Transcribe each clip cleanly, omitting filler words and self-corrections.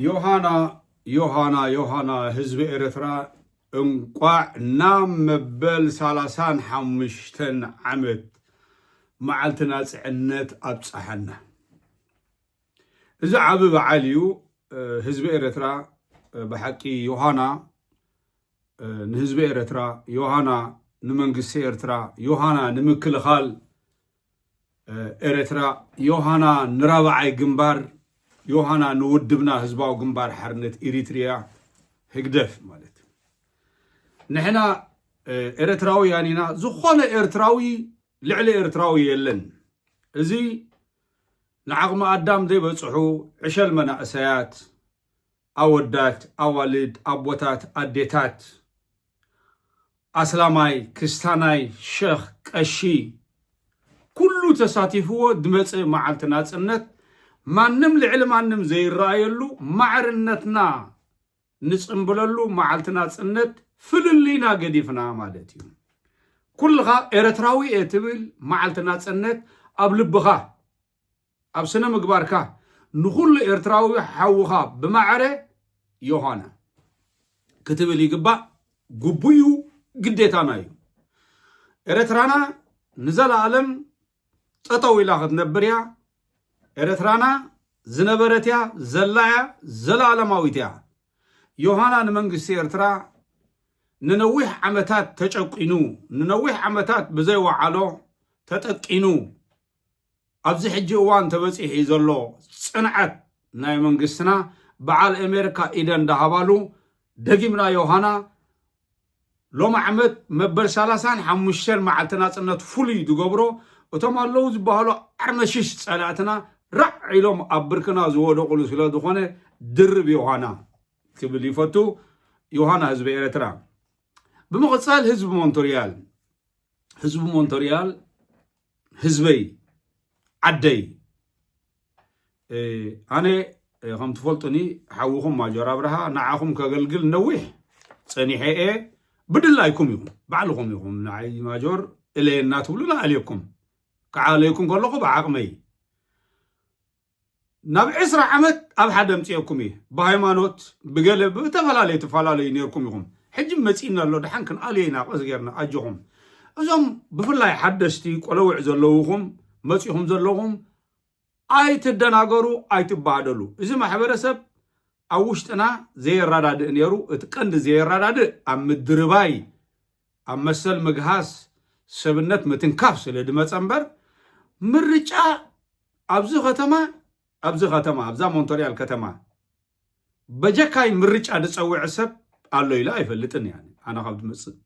ዮሃና ህዝቢ ኤርትራ እንቋዕ ናብ መበል 35 ዓመት መዓልቲ ናጽዕነት ኣብጽሓና እዚ ዓቢ በዓል እዩ ህዝቢ ኤርትራ በሐቂ ዮሃና ንህዝቢ ኤርትራ ዮሃና ንመንግስቲ ኤርትራ ዮሃና ንምክልኻል ኤርትራ ዮሃና ንራብዓይ ግንባር ዮሃና ንውድብና ህዝባዊ ግንባር ሓርነት ኤሪትሪያ ህግደፍ ማለት ንሕና ኤርትራውያን ኢና ዝኾነ ኤርትራዊ ልዕሊ ኤርትራዊ የለን እዚ ንዓቕሚ ኣዳም ዘይበጽሑ ዕሸል መናእሰያት ኣወዳት ኣዋልድ ኣቦታት ኣዴታት ኣስላማይ ክስታናይ ሸኽ ቀሺ ኩሉ ተሳቲፍዎ ድመጽእ መዓልቲ ናጽነት ማንም ልዕሊ ማንም ዘይረኣየሉ ማዕርነትና ንጽምብለሉ መዓልቲ ናጽነት ፍልሊና ገዲፍና ማለት እዩ ኩልኻ ኤርትራዊ እትብል መዓልቲ ናጽነት ኣብ ልብኻ ኣብ ስነ ምግባርካ ንኹሉ ኤርትራዊ ሓውኻ ብማዕረ ዮሃና ክትብል ይግባእ ግቡዩ ግዴታና እዩ ኤርትራና ንዘለዓለም ጠጠው ኢላ ክትነብር እያ ኤርትራና ዝነበረት እያ ዘላያ ዘለዓለማዊት እያ ዮሃና ንመንግስቲ ኤርትራ ንነዊሕ ዓመታት ተጨቂኑ ንነዊሕ ዓመታት ብዘይወዓሎ ተጠቂኑ ኣብዚ ሕጂ እዋን ተበፂሕ ዘሎ ጽንዓት ናይ መንግስትና በዓል ኣሜሪካ ኢደን ዳሃባሉ ደጊምና ዮሃና ሎማ ዓመት መበል 35 መዓልቲ ናጽነት ፍሉይ ዝገብሮ እቶም ኣለዉ ዝበሃሉ ዓርመሽሽ ጸላእትና ራዕ ኢሎም ኣብ ብርክና ዝወደቑሉ ስለ ዝኾነ ድርብ ዮሃና ክብል ይፈቱ ዮሃና ህዝቢ ኤርትራ ብምቕጻል ህዝቢ ሞንቶሪያል ህዝበይ ዓደይ ኣነ ከም ትፈልጡኒ ሓዊኹም ማጆር ኣብርሃ ንዓኹም ከገልግል ነዊሕ ጸኒሐ እየ ብድላይኩም ኢኹም ባዕልኹም ኢኹም ንዓይ ማጆር እለየና ትብሉና ኣልየኩም ከዓለይኩም ከለኹ ብዓቕመይ ናብ 20 ዓመት ኣብ ሓደ ምጽአኩም እየ ብሃይማኖት ብገለ ብተፈላለዩ ነርኩም ኢኹም ሕጂ መጺእና ኣሎ ድሓን ክንኣልየና ቀስ ጌርና ኣጅኹም እዞም ብፍላይ ሓደስቲ ቆለውዕ ዘለውኹም መጺኹም ዘለኹም ኣይትደናገሩ ኣይትባሃደሉ እዚ ማሕበረሰብ ኣብ ውሽጥና ዘየራዳድእ ነይሩ እቲ ቀንዲ ዘየራዳድእ ኣብ ምድርባይ ኣብ መሰል ምግሃስ ሰብነት ምትንካፍ ስለ ድመጸ እምበር ምርጫ ኣብዛ ሞንቶሪያል ከተማ በጀካይ ምርጫ ድጸውዕ ሰብ ኣሎ ኢላ ኣይፈልጥን ኣነ ካብ ድመጽእ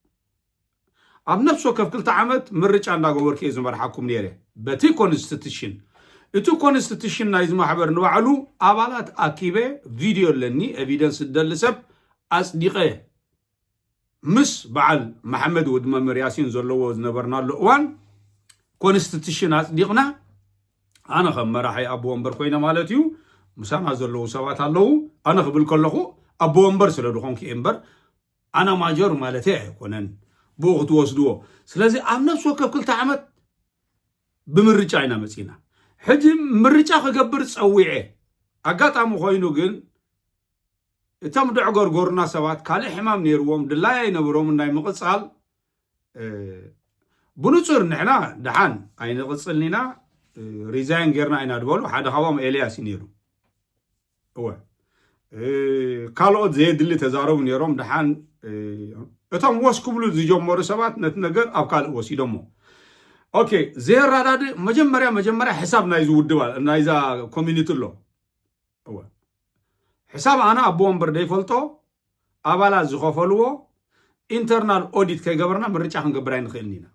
ኣብ ነፍሲ ወከፍ 2 ዓመት ምርጫ እንዳገበርክ እየ ዝመርሓኩም ነይረ በቲ ኮንስቲቱሽን እቲ ኮንስቲቱሽን ናይ ዝማሕበር ንባዕሉ ኣባላት ኣኪበ ቪድዮ ኣለኒ ኤቪደንስ ደሊ ሰብ ኣጽዲቐ ምስ በዓል መሐመድ ወድ መምህር ያሲን ዘለዎ ዝነበርናሉ እዋን ኮንስቲቱሽን ኣጽዲቕና ኣነ ከም መራሒ ኣቦ ወንበር ኮይነ ማለት እዩ ምሳና ዘለዉ ሰባት ኣለዉ ኣነ ክብል ከለኹ ኣቦ ወንበር ስለ ድኾንኩ እየ እምበር ኣነ ማጆር ማለት ኣይኮነን ብኡ ክትወስድዎ ስለዚ ኣብ ነፍሲ ወከፍ 2 ዓመት ብምርጫ ኢና መጺና ሕጂ ምርጫ ክገብር ጸዊዐ ኣጋጣሚ ኮይኑ ግን እቶም ድዕጎርጎርና ሰባት ካልእ ሕማም ነይርዎም ድላይ ኣይነበሮም ናይ ምቕጻል ብንጹር ንሕና ድሓን ኣይንቕጽልኒና ሪዛይን ጌርና ኢና ድበሉ ሓደ ካብኦም ኤልያስ ነይሩ እወ ካልኦት ዘየድሊ ተዛረቡ ነይሮም ድሓን እቶም ወስክብሉ ዝጀመሩ ሰባት ነቲ ነገር ኣብ ካልእ ወሲዶሞ ኦኬ ዘየራዳድ መጀመርያ ሕሳብ ናይ ዝውድባ ናይዛ ኮሚኒቲ ኣሎ እወ ሕሳብ ኣነ ኣቦ ወንበር ደይፈልጦ ኣባላት ዝኸፈልዎ ኢንተርናል ኦዲት ከይገበርና ምርጫ ክንገብር ኣይንኽእልን ኢና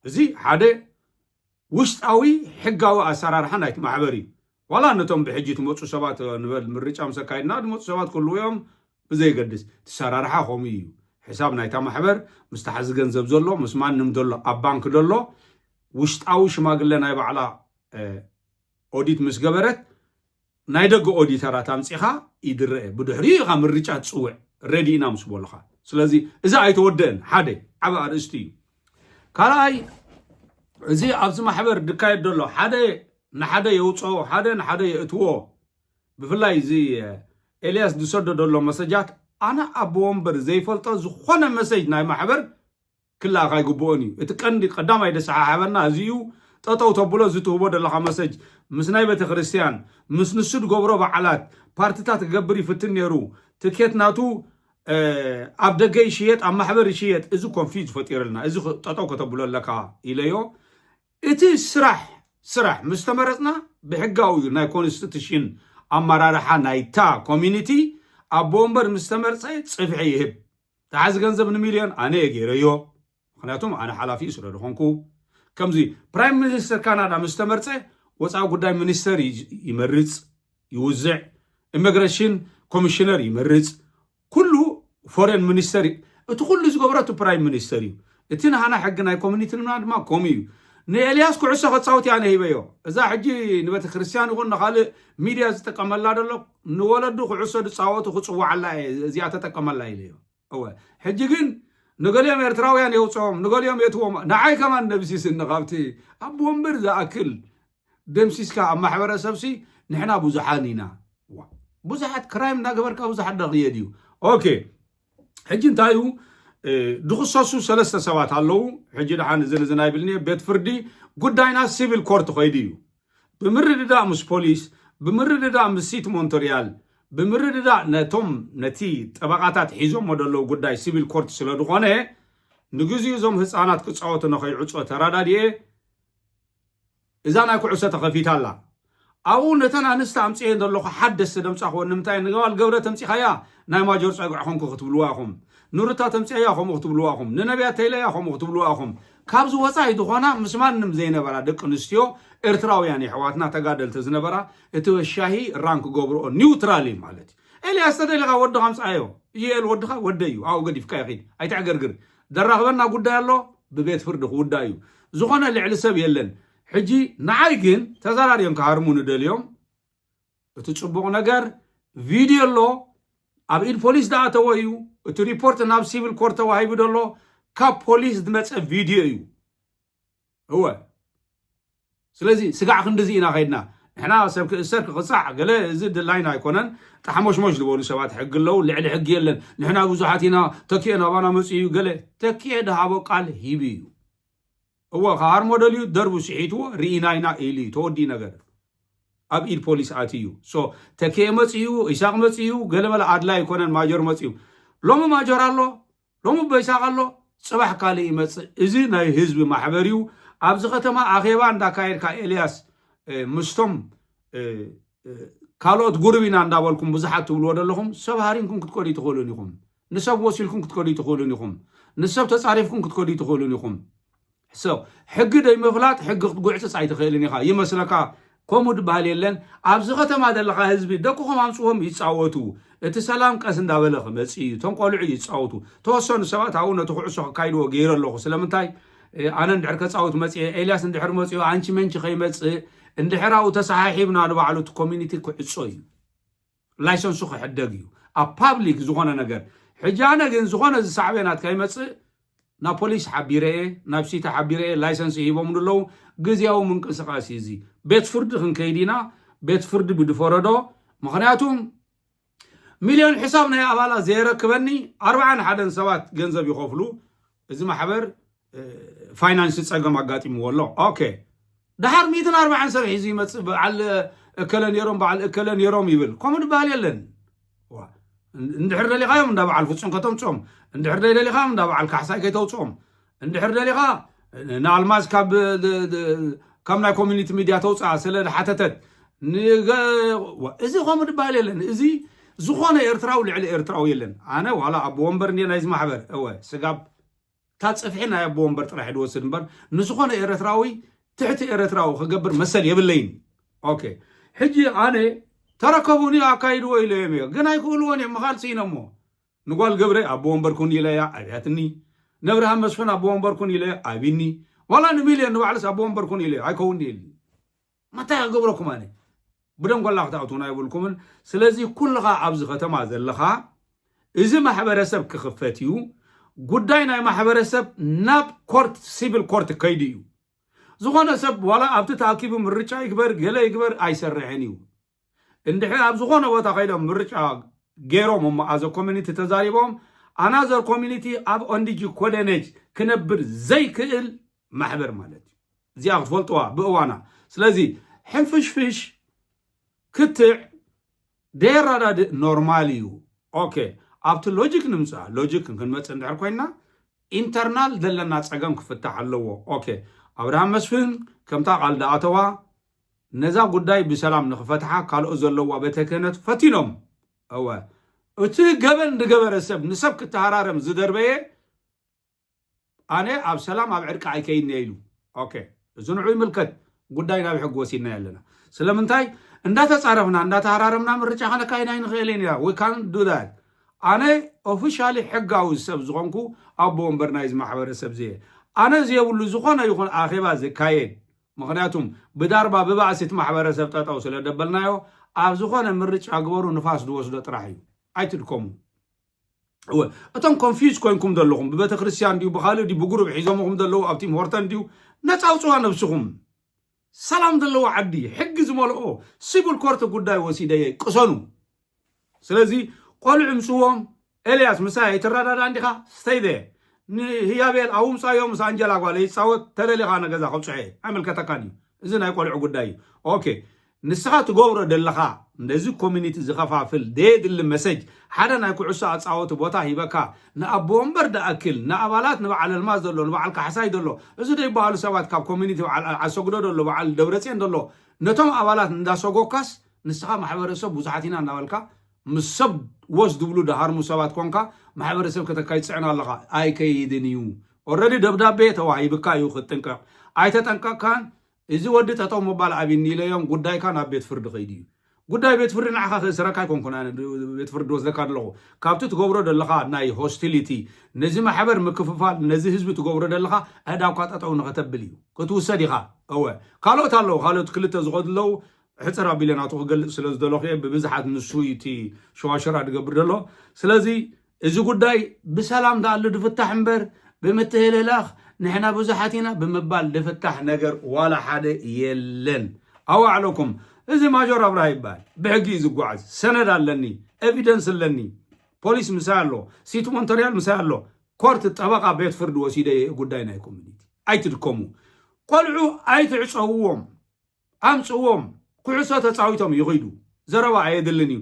እዚ ሓደ ውሽጣዊ ሕጋዊ ኣሰራርሓ ናይቲ ማሕበር እዩ ዋላ ነቶም ብሕጂ ትመፁ ሰባት ንበል ምርጫ ምሰካይድና ድመፁ ሰባት ኩሉ እዮም ብዘይገድስ ትሰራርሓ ከምኡ እዩ ሕሳብ ናይታ ማሕበር ምስ ተሓዚ ገንዘብ ዘሎ ምስ ማንም ዘሎ ኣብ ባንክ ዘሎ ውሽጣዊ ሽማግለ ናይ ባዕላ ኦዲት ምስ ገበረት ናይ ደገ ኦዲተራት ኣምፂኻ ይድርአ ብድሕሪ ኢኻ ምርጫ ትፅውዕ ረዲ ኢና ምስ በሉኻ ስለዚ እዚ ኣይተወደአን ሓደ ዓብ ኣርእስቲ እዩ ካልኣይ እዚ ኣብዚ ማሕበር ድካየድ ዘሎ ሓደ ንሓደ የውፅኦ ሓደ ንሓደ የእትዎ ብፍላይ እዚ ኤልያስ ዝሰደደሎ መሰጃት ኣነ ኣቦ ወንበር ዘይፈልጦ ዝኾነ መሰጅ ናይ ማሕበር ክላኻ ይግብኦን እዩ እቲ ቀንዲ ቀዳማይ ደሰሓሓበና እዚኡ ጠጠው ተብሎ ዝትህቦ ደለኻ መሰጅ ምስ ናይ ቤተ ክርስቲያን ምስ ንሱ ዝገብሮ በዓላት ፓርቲታት ክገብር ይፍትን ነይሩ ትኬት ናቱ ኣብ ደገ ይሽየጥ ኣብ ማሕበር ይሽየጥ እዚ ኮንፊውዝ ፈጢረልና እዚ ጠጠው ከተብሎ ኣለካ ኢለዮ እቲ ስራሕ ምስ ተመረፅና ብሕጋዊ ናይ ኮንስቲቱሽን ኣመራርሓ ናይታ ኮሚኒቲ ኣቦ ወንበር ምስ ተመርፀ ፅፍሒ ይህብ ተሓዚ ገንዘብ ንሚልዮን ኣነ የገይረዮ ምክንያቱም ኣነ ሓላፊ ስለ ዝኾንኩ ከምዚ ፕራይም ሚኒስተር ካናዳ ምስ ተመርፀ ወፃኢ ጉዳይ ሚኒስተር ይመርፅ ይውዝዕ ኢሚግሬሽን ኮሚሽነር ይመርፅ ኩሉ ፎሬን ሚኒስተር እቲ ኩሉ ዝገብረቱ ፕራይም ሚኒስተር እዩ እቲ ንሃና ሕጊ ናይ ኮሚኒቲ ድማ ከምኡ እዩ ንኤልያስ ኩዕሶ ከፃውት ያነ ሂበዮ እዛ ሕጂ ንቤተ ክርስቲያን ይኹን ንካልእ ሚድያ ዝጥቀመላ ደሎ ንወለዱ ኩዕሶ ዝፃወቱ ክፅዋዓላ እዚኣ ተጠቀመላ ኢለዮ እወ ሕጂ ግን ንገሊኦም ኤርትራውያን የውፅኦም ንገሊኦም የትዎም ንዓይ ከማን ደምሲስኒ ካብቲ ኣቦ ወንበር ዝኣክል ደምሲስካ ኣብ ማሕበረሰብሲ ንሕና ብዙሓን ኢና ብዙሓት ክራይም እናገበርካ ብዙሓት ደኽየድ እዩ ኦኬ ሕጂ እንታይ እዩ ድኽሰሱ ሰለስተ ሰባት ኣለዉ ሕጂ ድሓን ዝንዝና ይብልኒ ቤት ፍርዲ ጉዳይና ሲቪል ኮርት ኮይዱ እዩ ብምርድዳእ ምስ ፖሊስ ብምርድዳእ ምስ ሲቲ ሞንትሪያል ብምርድዳእ ነቶም ነቲ ጠበቃታት ሒዞም ደለዉ ጉዳይ ሲቪል ኮርት ስለ ዝኾነ ንግዚኡ እዞም ህፃናት ክፃወቱ ንኸይዕፆ ተራዳድየ እዛ ናይ ኩዕሶ ተኸፊት ኣላ ኣብኡ ነተን ኣንስቲ ኣምፅአን ዘለኹ ሓደስ ደምፃኽዎ ንምንታይ ንገባል ገብረ ተምፂኻያ ናይ ማጆር ፀጉዕ ኾንኩ ክትብልዋ ኢኹም ንሩታ ተምፅአያ ከምኡ ክትብልዋ ኢኹም ንነቢያት ተይለያ ከምኡ ክትብልዋ ኢኹም ካብዚ ወፃኢ ዝኾና ምስ ማንም ዘይነበራ ደቂ ኣንስትዮ ኤርትራውያን ኣሕዋትና ተጋደልቲ ዝነበራ እቲ ወሻሂ ራንክ ገብርኦ ኒውትራሊ ማለት እዩ ኤልያስ ተደሊኻ ወድኻ ምፅኣዮ እየል ወድኻ ወደ እዩ ኣብኡ ገዲፍካ ይኺድ ኣይትዕገርግር ደራኽበና ጉዳይ ኣሎ ብቤት ፍርዲ ክውዳእ እዩ ዝኾነ ልዕሊ ሰብ የለን ሕጂ ንዓይ ግን ተዘራርዮም ክሃርሙ ንደልዮም እቲ ፅቡቕ ነገር ቪድዮ ኣሎ ኣብ ኢድ ፖሊስ ደኣተወ እዩ እቲ ሪፖርት ናብ ሲቪል ኮርት ተዋሂቡ ደሎ ካብ ፖሊስ ዝመፀ ቪድዮ እዩ እወ ስለዚ ስጋዕ ክንዲዚ ኢና ከይድና ንሕና ሰብ ክእሰር ክቕፃዕ ገለ እዚ ድላይና ኣይኮነን ጣሕሞሽሞሽ ዝበሉ ሰባት ሕጊ ኣለዉ ልዕሊ ሕጊ የለን ንሕና ብዙሓት ኢና ተኪአ ናባና መፅ እዩ ገለ ተኪአ ድሃቦ ቃል ሂብ እዩ እወ ካሃርሞ ደልዩ ደርቡ ስሒትዎ ርኢና ኢና ኢሉ እዩ ተወዲ ነገር ኣብ ኢድ ፖሊስ ኣትዩ ሶ ተኪአ መፅዩ ኢሳቅ መፅዩ ገለ መለ ኣድላ ኣይኮነን ማጆር መፅዩ ሎሚ ማጆር ኣሎ ሎሚ በይሳቅ ኣሎ ፅባሕ ካልእ ይመፅእ እዚ ናይ ህዝቢ ማሕበር እዩ ኣብዚ ከተማ ኣኼባ እንዳካየድካ ኤልያስ ምስቶም ካልኦት ጉርቢና እንዳበልኩም ብዙሓት ትብልዎ ደለኹም ሰብ ሃሪንኩም ክትከዱ ትኽእሉን ኢኹም ንሰብ ወሲልኩም ክትከዱ ትኽእሉን ኢኹም ንሰብ ተፃሪፍኩም ክትከዱ ትኽእሉን ኢኹም ሰብ ሕጊ ደይምፍላጥ ሕጊ ክትጉዕፅፅ ኣይትኽእልን ኢኻ ይመስለካ ከምኡ ድበሃል የለን ኣብዚ ከተማ ዘለካ ህዝቢ ደቅኹም ኣምፅዎም ይፃወቱ እቲ ሰላም ቀስ እንዳበለ ክመፅ እዩ እቶም ቆልዑ ይፃወቱ ተወሰኑ ሰባት ኣብኡ ነቲ ኩዕሶ ክካይድዎ ገይረ ኣለኹ ስለምንታይ ኣነ እንድሕር ከፃወት መፅአ ኤልያስ እንድሕር መፅኡ አንቺ መንቺ ከይመፅእ እንድሕር ኣብኡ ተሰሓሒብና ንባዕሉ እቲ ኮሚኒቲ ክዕፆ እዩ ላይሰንሱ ክሕደግ እዩ ኣብ ፓብሊክ ዝኾነ ነገር ሕጂ ኣነ ግን ዝኾነ ዝሳዕበናት ከይመፅእ ናብ ፖሊስ ሓቢረ ናብ ሲታ ሓቢረ ላይሰንስ ሂቦም ንለው ግዝያዊ ምንቅስቃስ እዚ ቤት ፍርዲ ክንከይድ ኢና ቤት ፍርዲ ብድፈረዶ ምክንያቱም ሚልዮን ሕሳብ ናይ ኣባላት ዘይረክበኒ 41 ሰባት ገንዘብ ይኸፍሉ እዚ ማሕበር ፋይናንስ ፀገም ኣጋጢምዎ ኣሎ ኦኬ ድሓር 140 ሰብ ሒዙ ይመፅእ በዓል እከለ ነይሮም በዓል እከለ ነይሮም ይብል ከምኡ ድበሃል የለን እንድሕር ደሊኻዮም እንዳ በዓል ፍፁም ከተምፅኦም እንድሕር ደሊኻዮም እንዳ በዓል ካሕሳይ ከይተውፅኦም እንድሕር ደሊኻ ንኣልማዝ ካብ ናይ ኮሚኒቲ ሚድያ ተውፅኣ ስለ ሓተተት እዚ ከምኡ ድበሃል የለን እዚ ዝኾነ ኤርትራዊ ልዕሊ ኤርትራዊ የለን ኣነ ዋላ ኣቦ ወንበር እንየ ናይዚ ማሕበር እወ ስጋብ ታፅፍሒ ናይ ኣቦ ወንበር ጥራሕ ድወስድ እምበር ንዝኾነ ኤርትራዊ ትሕቲ ኤርትራዊ ክገብር መሰል የብለይን ኦኬ ሕጂ ኣነ ተረከቡኒ ኣካይድዎ ኢለዮም እዮ ግን ኣይክእልዎን እዮም መኻልሲ ኢና እሞ ንጓል ገብረ ኣቦ ወንበር ኩን ኢለያ ኣብያትኒ ነብርሃን መስፍን ኣቦ ወንበር ኩን ኢለያ ኣብኒ ዋላ ንሚልዮን ንባዕልስ ኣቦ ወንበር ኩን ኢለያ ኣይከውን ኢል መታይ ክገብረኩም ኣነ ብደም ጓላ ክትኣትውና ይብልኩምን ስለዚ ኩልኻ ኣብዚ ከተማ ዘለኻ እዚ ማሕበረሰብ ክኽፈት እዩ ጉዳይ ናይ ማሕበረሰብ ናብ ኮርት ሲቪል ኮርት ከይዲ እዩ ዝኾነ ሰብ ዋላ ኣብቲ ተኣኪቡ ምርጫ ይግበር ገለ ይግበር ኣይሰርሕን እዩ اندحي ابزخونه بوتا خيدم مرچا غيروم هم از كوميونيتي تزاريبهم انذر كوميونيتي اب اونديجي كودنج كنبر زي كل محبر مالتي زي اغفلطوا بوانا سلازي حنفشفش كتع ديراداد نورماليو اوكي ابت لوجيك نمصا لوجيك كنمص اندحر كوينا انترنال دلنا صقم كفتح اللو اوكي ابراهام مسفن كمتا قال داتوا نزا غداي بسلام نخفتحا قالو زلوا بتكنت فتينوم او اتي غبن دغبرسب نسب كتهرارم زدربيه انا اب سلام اب عرق ايكين يلو اوكي زنعو ملكت غداينا بحق وسينا يلنا سلامنتاي اندا تصارفنا اندا تهرارمنا مرچا خنا كايناي نخيلين يا وي كان دو ذات انا اوفيشالي حقاو سب زغونكو ابو امبرنايز محبرسب زي انا زي ولو زخونه يكون اخيبا زكاين مغنياتهم بداربا ببعثت محبرسب طاطاو سلدبلنايو اب زخونه مرچ اغبرو نفاس دوسدو طراحي ايتلكم هو اتم كونفيوز كوينكم دلهم ببيت كريستيان ديو بخالو دي بغروب حيزومكم دلو ابتي مورتن ديو نصاوصوا نفسكم سلام دلو عدي حق زملؤ سيبل كورت غداي وسيداي قسنو سلازي قلع مسوم الياس مساي تراداد عندك ستيده هي بيل اوم صايوم سانجلا قال يصوت تللي خانه غزا خصعي عمل كتكاني اذن اي قلع غداي اوكي نسخات غبره دلخا እንደዚህ ኮሚኒቲ ዝኸፋፍል ደድል መሰጅ ሓደ ናይ ኩዕሶ ኣጻወት ቦታ ሂበካ ንኣቦ ወንበር ዳኣክል ንኣባላት ንበዓል ልማዝ ደሎ ንበዓል ካሕሳይ ደሎ እዚ ደይ በዓሉ ሰባት ካብ ኮሚኒቲ በዓል ኣሰግዶ ደሎ በዓል ደብረጽዮን ደሎ ነቶም ኣባላት እንዳሰጎካስ ንስኻ ማሕበረሰብ ብዙሓት ኢና እናበልካ ምስ ሰብ ወስድ ብሉ ዳሃርሙ ሰባት ኮንካ ማሕበረሰብ ከተካይ ጽዕና ኣለኻ ኣይከይድን እዩ ኦልሬዲ ደብዳቤ ተዋሂብካ እዩ ክትጥንቀቕ ኣይተጠንቀቕካን እዚ ወዲ ተጠው መባል ኣብኒ ኢለዮም ጉዳይካ ናብ ቤት ፍርዲ ኸይድ እዩ ጉዳይ ቤት ፍርዲ ንዓኻ ክስረካ ይኮንኩና ቤት ፍርዲ ወስደካ ኣለኹ ካብቲ ትገብሮ ደለኻ ናይ ሆስቲሊቲ ነዚ ማሕበር ምክፍፋል ነዚ ህዝቢ ትገብሮ ደለኻ ኣዳውካ ጠጠው ንኸተብል እዩ ክትውሰድ ኢኻ እወ ካልኦት ኣለዉ ካልኦት ክልተ ዝኸድለው ሕፅር ኣቢለናቱ ክገልፅ ስለ ዝደለኹ እየ ብብዝሓት ንሱ እቲ ሸዋሸራ ድገብር ደሎ ስለዚ እዚ ጉዳይ ብሰላም ዳኣሉ ድፍታሕ እምበር ብምትህልላኽ ንሕና ብዙሓት ኢና ብምባል ድፍታሕ ነገር ዋላ ሓደ የለን ኣዋዕለኩም እዚ ማጆር ኣብራ ይባል ብሕጊ ዝጓዓዝ ሰነድ ኣለኒ ኤቪደንስ ኣለኒ ፖሊስ ምሳይ ኣሎ ሲቲ ሞንተሪያል ምሳይ ኣሎ ኮርት ጠበቃ ቤት ፍርዲ ወሲደ ጉዳይ ናይ ኮሚኒቲ ኣይትድከሙ ቆልዑ ኣይትዕፀውዎም ኣምፅዎም ኩዕሶ ተፃዊቶም ይኸይዱ ዘረባ ኣየድልን እዩ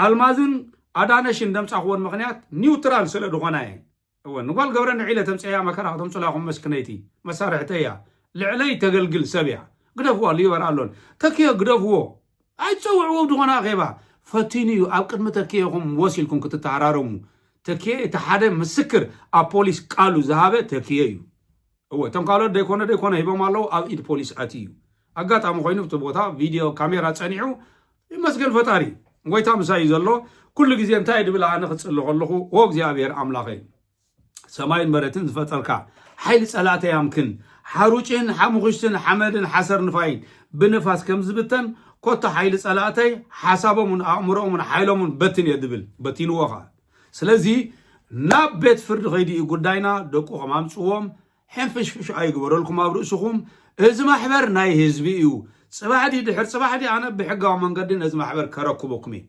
ኣልማዝን ኣዳነሽን ደምፃኽዎን ምክንያት ኒውትራል ስለ ድኾና እየ እውን ንጓል ገብረ ንዒለ ተምፅያ መከራ ተምፅላኹም መስክነይቲ መሳርሕተያ ልዕለይ ተገልግል ሰብያ ግደፍዎ ሊበር ኣሎን ተኪዮ ግደፍዎ ኣይፀውዕዎ ድኾና ኼባ ፈቲንዩ ኣብ ቅድሚ ተኪየኹም ወሲልኩም ክትተሃራረሙ ተኪየ እቲ ሓደ ምስክር ኣብ ፖሊስ ቃሉ ዝሃበ ተኪየ እዩ እወ እቶም ካልኦት ደይኮነ ሂቦም ኣለዉ ኣብ ኢድ ፖሊስ ኣትዩ ኣጋጣሚ ኮይኑ እቲ ቦታ ቪድዮ ካሜራ ፀኒዑ ይመስገን ፈጣሪ ጎይታ ምሳይ ዘሎ ኩሉ ግዜ እንታይ ድብል ኣነ ክፅሊ ከለኹ ኦ እግዚኣብሔር ኣምላኸ ሰማይን መሬትን ዝፈጠርካ ሓይሊ ፀላእተ ያምክን ሓሩጭን ሓሙኽሽትን ሓመድን ሓሰር ንፋይን ብንፋስ ከም ዝብተን ኮታ ሓይሊ ፀላእተይ ሓሳቦምን ኣእምሮኦምን ሓይሎምን በትን እየ ድብል በቲንዎ ኸ ስለዚ ናብ ቤት ፍርዲ ኸይዲ ጉዳይና ደቁኹም ኣምፅዎም ሕንፍሽፍሽ ኣይግበረልኩም ኣብ ርእስኹም እዚ ማሕበር ናይ ህዝቢ እዩ ፅባሕዲ ድሕር ፅባሕዲ ኣነ ብሕጋዊ መንገዲ ነዚ ማሕበር ከረክበኩም እየ